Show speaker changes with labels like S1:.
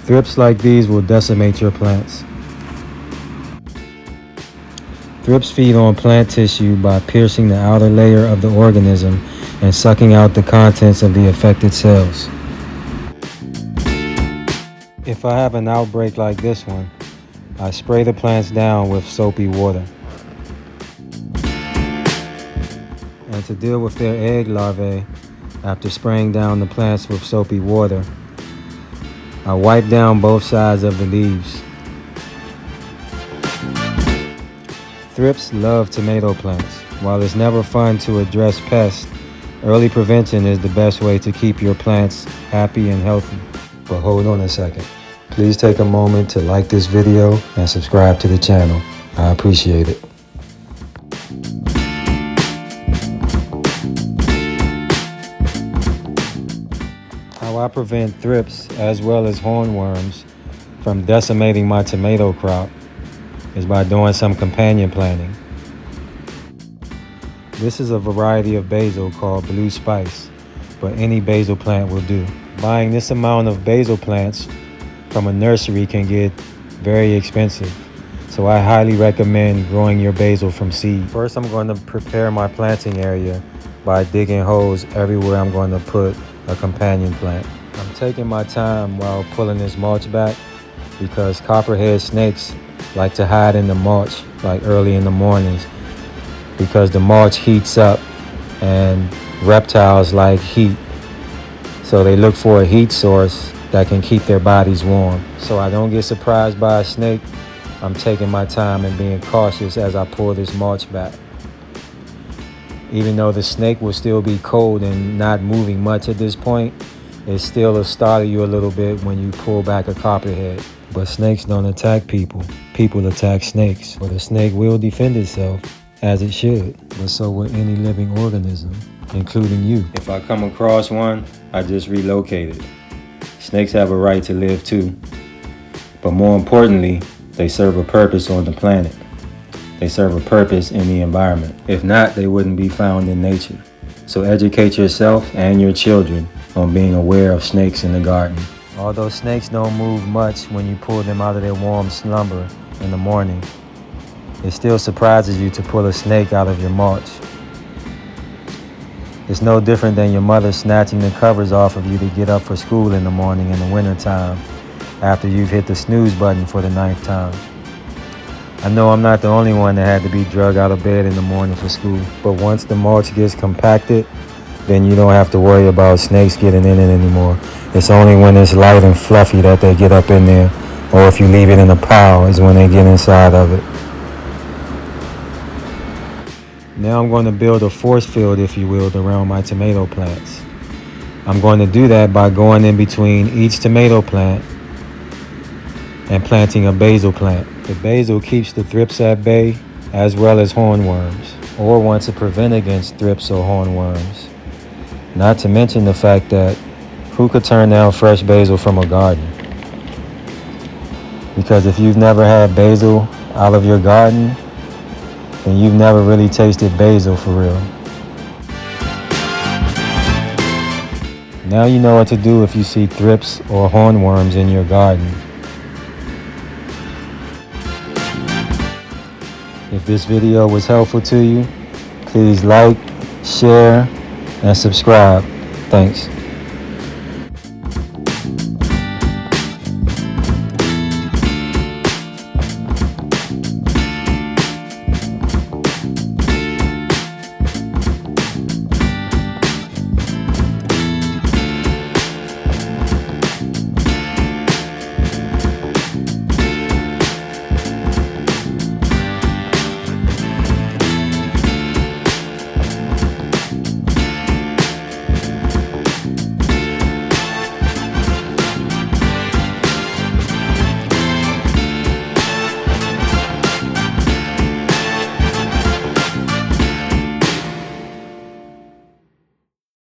S1: Thrips like these will decimate your plants. Thrips feed on plant tissue by piercing the outer layer of the organism and sucking out the contents of the affected cells. If I have an outbreak like this one, I spray the plants down with soapy water. And to deal with their egg larvae, after spraying down the plants with soapy water, I wipe down both sides of the leaves. Thrips love tomato plants. While it's never fun to address pests, early prevention is the best way to keep your plants happy and healthy. But hold on a second. Please take a moment to like this video and subscribe to the channel. I appreciate it. How I prevent thrips as well as hornworms from decimating my tomato crop is by doing some companion planting. This is a variety of basil called blue spice, but any basil plant will do. Buying this amount of basil plants from a nursery can get very expensive, so I highly recommend growing your basil from seed. First, I'm going to prepare my planting area by digging holes everywhere I'm going to put a companion plant. I'm taking my time while pulling this mulch back because copperhead snakes like to hide in the mulch like early in the mornings because the mulch heats up and reptiles like heat, so they look for a heat source that can keep their bodies warm. So I don't get surprised by a snake, I'm taking my time and being cautious as I pull this mulch back. Even though the snake will still be cold and not moving much at this point, it still will startle you a little bit when you pull back a copperhead. But snakes don't attack people. People attack snakes. But a snake will defend itself, as it should. But so will any living organism, including you. If I come across one, I just relocate it. Snakes have a right to live too. But more importantly, they serve a purpose on the planet. They serve a purpose in the environment. If not, they wouldn't be found in nature. So educate yourself and your children on being aware of snakes in the garden. Although snakes don't move much when you pull them out of their warm slumber in the morning, it still surprises you to pull a snake out of your mulch. It's no different than your mother snatching the covers off of you to get up for school in the morning in the winter time after you've hit the snooze button for the 9th time. I know I'm not the only one that had to be drug out of bed in the morning for school, but once the mulch gets compacted, then you don't have to worry about snakes getting in it anymore. It's only when it's light and fluffy that they get up in there, or if you leave it in a pile is when they get inside of it. Now I'm going to build a force field, if you will, around my tomato plants. I'm going to do that by going in between each tomato plant and planting a basil plant. The basil keeps the thrips at bay as well as hornworms, or wants to prevent against thrips or hornworms. Not to mention the fact that who could turn down fresh basil from a garden? Because if you've never had basil out of your garden, then you've never really tasted basil for real. Now you know what to do if you see thrips or hornworms in your garden. If this video was helpful to you, please like, share, and subscribe. Thanks.